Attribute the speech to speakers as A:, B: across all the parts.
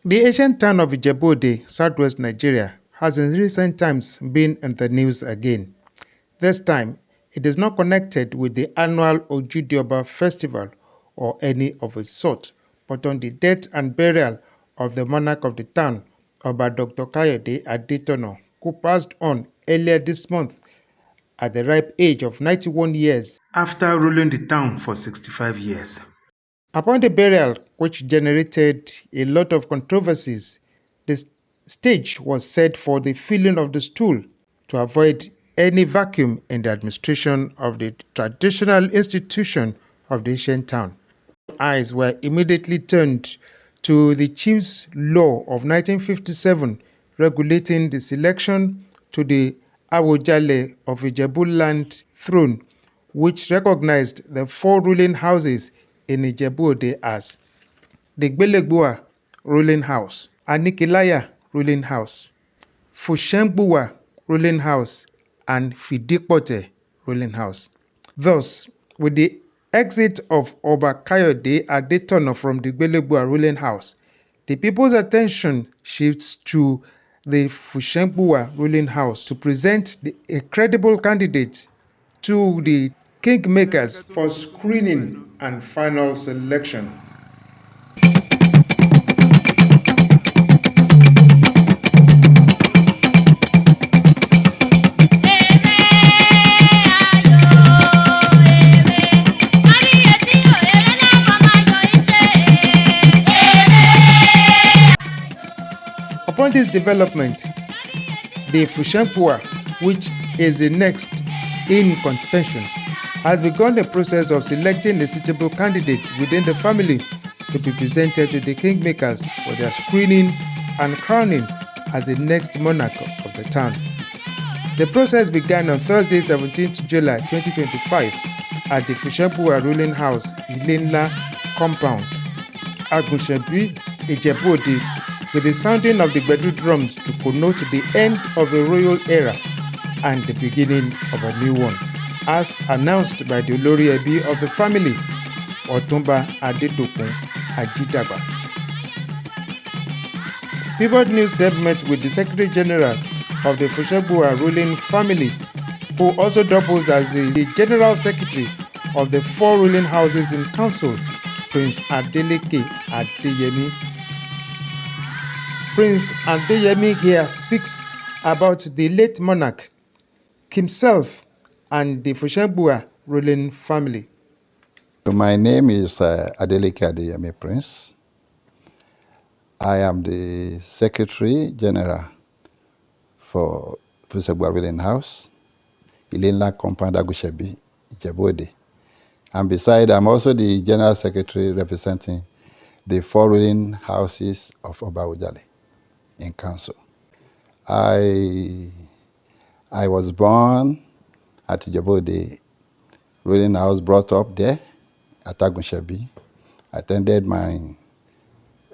A: The ancient town of Ijebu-Ode, southwest Nigeria, has in recent times been in the news again. This time, it is not connected with the annual Ojudioba festival or any of its sort, but on the death and burial of the monarch of the town, Oba Dr. Kayode Adetono, who passed on earlier this month at the ripe age of 91 years after ruling the town for 65 years. Upon the burial, which generated a lot of controversies, the stage was set for the filling of the stool to avoid any vacuum in the administration of the traditional institution of the ancient town. Eyes were immediately turned to the chief's law of 1957 regulating the selection to the Awujale of Ijebu land throne, which recognized the four ruling houses in Ijebu-Ode as the Gbelegbua ruling house, Anikilaya ruling house, Fushengbuwa ruling house, and Fidipote ruling house. Thus, with the exit of Oba Kayode Adetono from the Gbelegbua ruling house, the people's attention shifts to the Fushengbuwa ruling house to present a credible candidate to the kingmakers for screening and final selection. Upon this development, the Fushengbuwa, which is the next in contention, has begun the process of selecting a suitable candidate within the family to be presented to the kingmakers for their screening and crowning as the next monarch of the town. The process began on Thursday, 17th July 2025 at the Fushengbuwa ruling house, Ilenla compound, Agunsebi, Ijebu-Ode, with the sounding of the Gbedu drums to connote the end of a royal era and the beginning of a new one, as announced by the Olori Ebi of the family, Otunba Adedokun Ajidagba. Pivot News then met with the Secretary General of the Fushengbuwa ruling family, who also doubles as the General Secretary of the four ruling houses in council, Prince Adeleke Adeyemi. Prince Adeyemi here speaks about the late monarch, himself, and the Fushengbuwa ruling family.
B: My name is Adeleke Adeyemi Prince. I am the Secretary General for Fushengbuwa ruling house, Ilenla compound, Agushebi, Ijebu-Ode. And beside, I'm also the General Secretary representing the four ruling houses of Awujale in council. I was born at Ijebu-Ode ruling house, brought up there at Agushebi. Attended my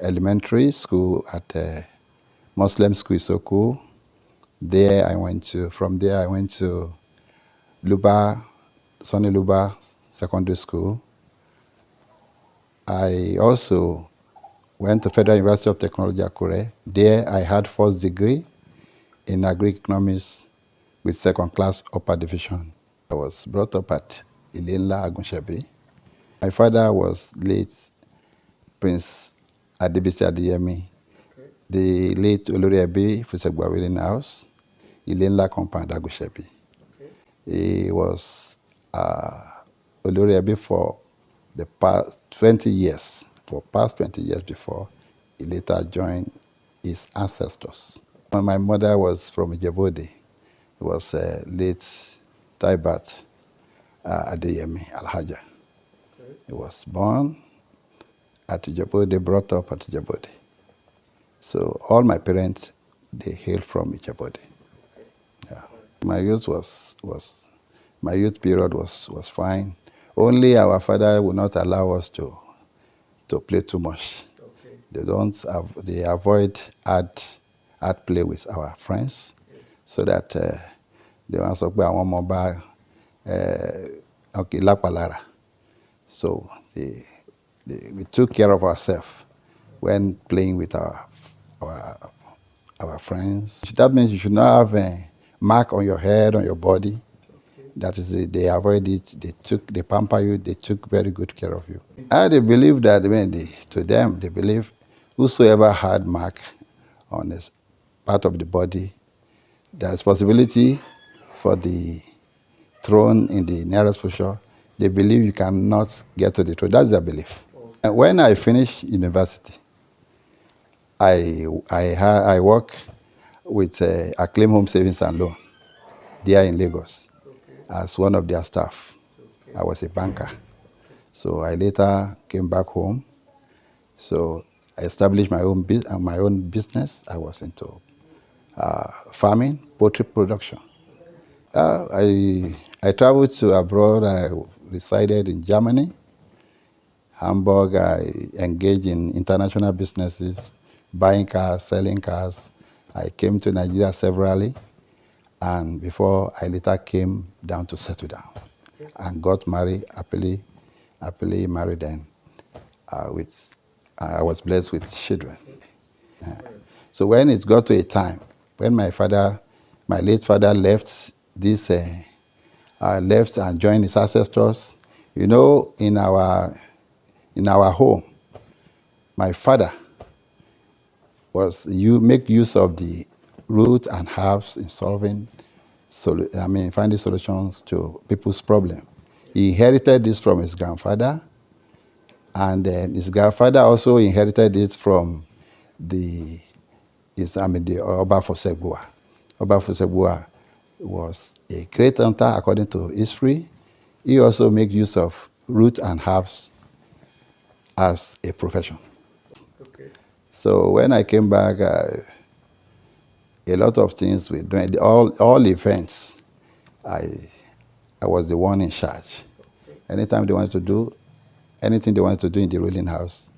B: elementary school at Muslim school, Isoko. From there I went to Sonny Luba Secondary School. I also went to Federal University of Technology, Akure. There I had first degree in agri-economics with second class upper division. I was brought up at Ilenla Agunshebi. My father was late Prince Adebisi Adeyemi, the late Olori Ebi Fushengbuwa ruling house, Ilenla compound, Agunshebi. He was Olori Ebi for the past 20 years. For past 20 years before, he later joined his ancestors. When my mother was from Ijebu-Ode, it was late Taibat Adeyemi Alhaja. He was born at Ijebu-Ode, brought up at Ijebu-Ode. So all my parents, they hail from Ijebu-Ode. Yeah. My youth my youth period was fine. Only our father would not allow us to play too much. Okay. They avoid hard play with our friends, so that they want to play àwọn ọmọ bá lápalára. So we took care of ourselves when playing with our our, our friends. That means you should not have a mark on your head, on your body. That is, they avoid it. They pamper you. They took very good care of you. They believe that to them, they believe whosoever had mark on this part of the body, the responsibility for the throne in the nearest future, they believe you cannot get to the throne. That's their belief. And when I finished university, I work with Acclaim Home Savings and Loan there in Lagos as one of their staff. I was a banker. So I later came back home. So I established my own business. I was into farming, poultry production. I traveled to abroad. I resided in Germany, Hamburg. I engaged in international businesses, buying cars, selling cars. I came to Nigeria severally, and before I later came down to settle down and got married, happily married then. I was blessed with children. So when it got to a time when my late father left left and joined his ancestors, in our home, my father you make use of the root and herbs in finding solutions to people's problem. He inherited this from his grandfather, and then his grandfather also inherited it from the Oba Fushengbuwa. Oba Fushengbuwa was a great hunter according to history. He also made use of root and herbs as a profession. Okay. So when I came back, a lot of things were doing. All events, I was the one in charge. Okay. Anytime they wanted to do anything they wanted to do in the ruling house,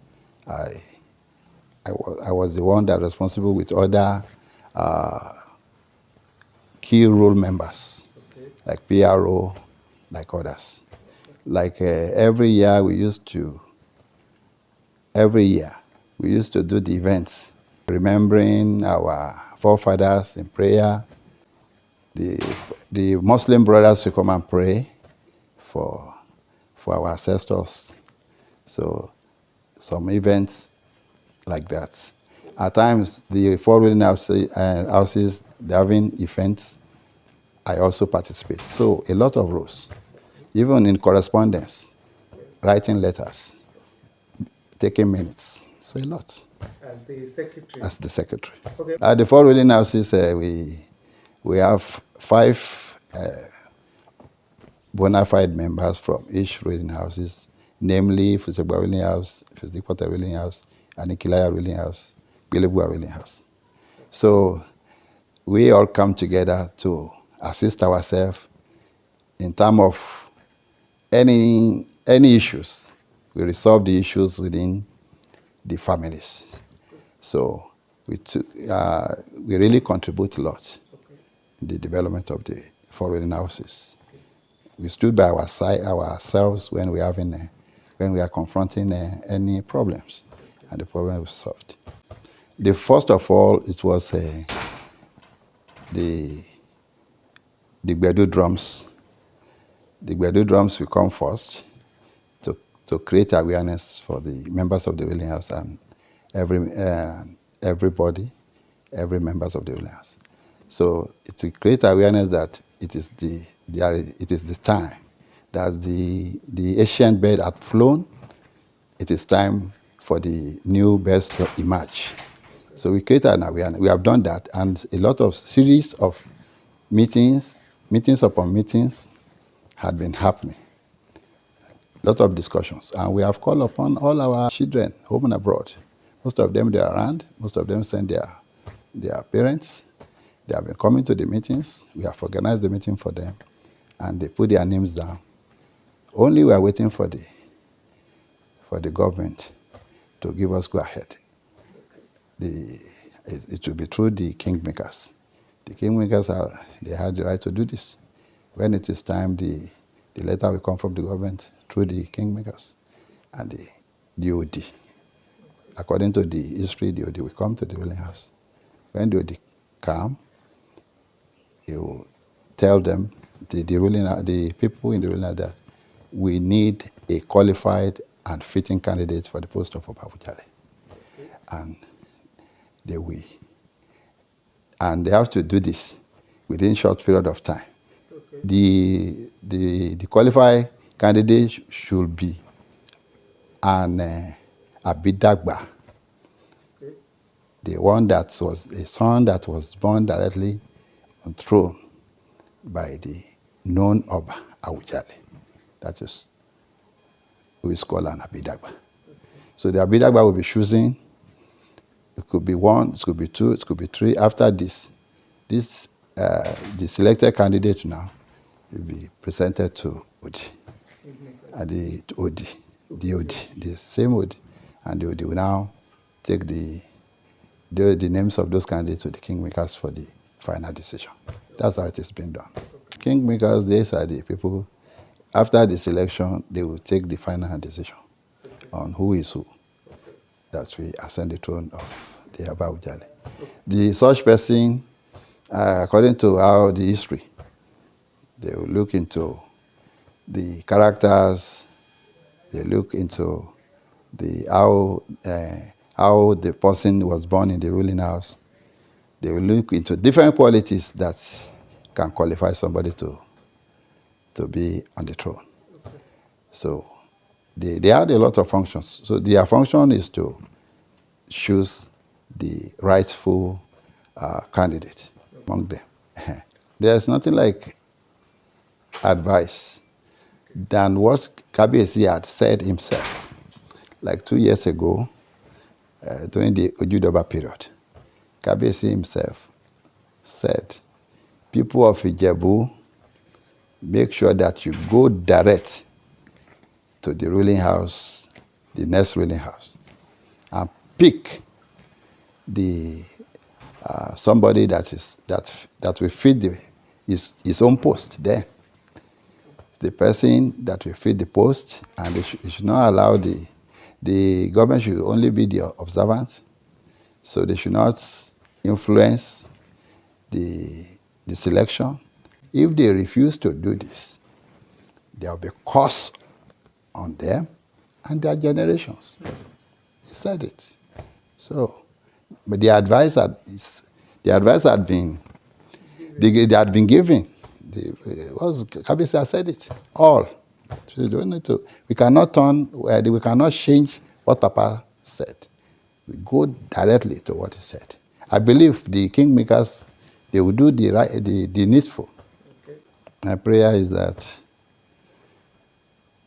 B: I was the one that was responsible with other key role members, okay, like PRO, like others. Like every year we used to do the events, remembering our forefathers in prayer. The Muslim brothers will come and pray for our ancestors. So some events like that. At times, the four ruling houses, they're having events, I also participate. So a lot of roles, even in correspondence, writing letters, taking minutes. So a lot.
A: As the secretary?
B: As the secretary. Okay. At the four ruling houses, we have 5 bona fide members from each ruling houses, namely Fushengbuwa ruling house, Fushengbuwa ruling house, and Ikilaya ruling house, Fushengbuwa ruling house. So we all come together to assist ourselves in terms of any issues. We resolve the issues within the families. So we really contribute a lot in the development of the four ruling houses. We stood by ourselves when we are confronting any problems, and the problem was solved. The first of all, it was the Gbedu drums. The Gbedu drums will come first to create awareness for the members of the ruling house and everybody, every members of the ruling house. So it's to create awareness that it is the time that the ancient bed had flown. It is time for the new beds to emerge. So we created an awareness. We have done that, and a lot of series of meetings upon meetings had been happening. A lot of discussions, and we have called upon all our children, home and abroad. Most of them, they are around. Most of them send their parents. They have been coming to the meetings. We have organized the meeting for them, and they put their names down. Only we are waiting for the government to give us go ahead. It will be through the kingmakers. The kingmakers they had the right to do this. When it is time, the letter will come from the government through the kingmakers and the DOD. according to the history, the Odi will come to the ruling house. When the Odi come, he will tell them, the people in the ruling house, that we need a qualified and fitting candidate for the post of Awujale. And they will. And they have to do this within a short period of time. Okay. The qualified candidate should be an Abidagba, okay, the one that was a son that was born directly on throne by the known Oba Awujale. That is who is called an Abidagba. Okay. So the Abidagba will be choosing. It could be one, it could be two, it could be three. After this, the selected candidate now will be presented to Odi. And the same Odi. And the Odi will now take the names of those candidates to the kingmakers for the final decision. That's how it is being done. Kingmakers, these are the people, after the selection, they will take the final decision on who is who that will ascend the throne of the Awujale. The such person, according to how the history, they will look into the characters, they look into how the person was born in the ruling house. They will look into different qualities that can qualify somebody to be on the throne. Okay. So they had a lot of functions. So their function is to choose the rightful candidate among them. There's nothing like advice than what Kabiyesi had said himself. Like 2 years ago, during the Ojudoba period, Kabiyesi himself said, people of Ijebu, make sure that you go direct to the ruling house, the next ruling house, and pick somebody that will fit his own post there. The person that will fit the post, and you should not allow the government should only be the observant, so they should not influence the selection. If they refuse to do this, there will be curse on them and their generations. He said it. So, but the advice had been given. Kabiyesi said it all. So you don't need to. We cannot we cannot change what Papa said. We go directly to what he said. I believe the kingmakers, they will do the needful. Okay. My prayer is that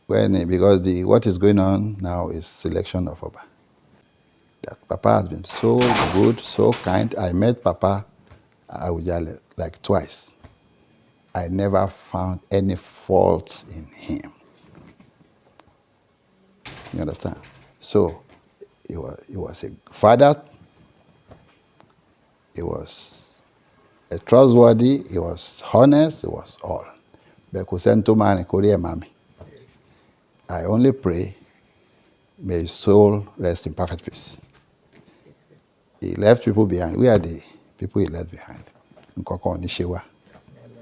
B: because what is going on now is selection of Oba. That Papa has been so good, so kind. I met Papa Awujale like twice. I never found any fault in him. You understand? So he was a father. He was a trustworthy. He was honest. He was all. I only pray, may his soul rest in perfect peace. He left people behind. We are the people he left behind.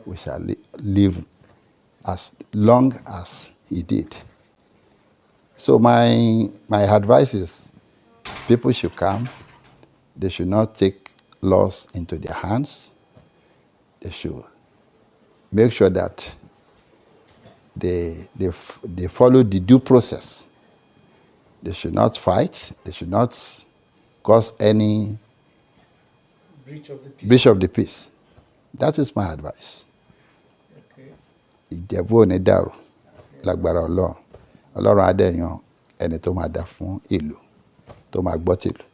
B: We shall live as long as he did. So my advice is, people should come. They should not take laws into their hands. They should make sure that they follow the due process. They should not fight. They should not cause any breach of the peace. That is my advice. Ìjẹ̀bú ò ní dàrú lágbára Ọlọ́run. Ọlọ́run á dẹ̀ yan ẹni tó máa dá fún ìlú, tó máa gbọ́ tìlú.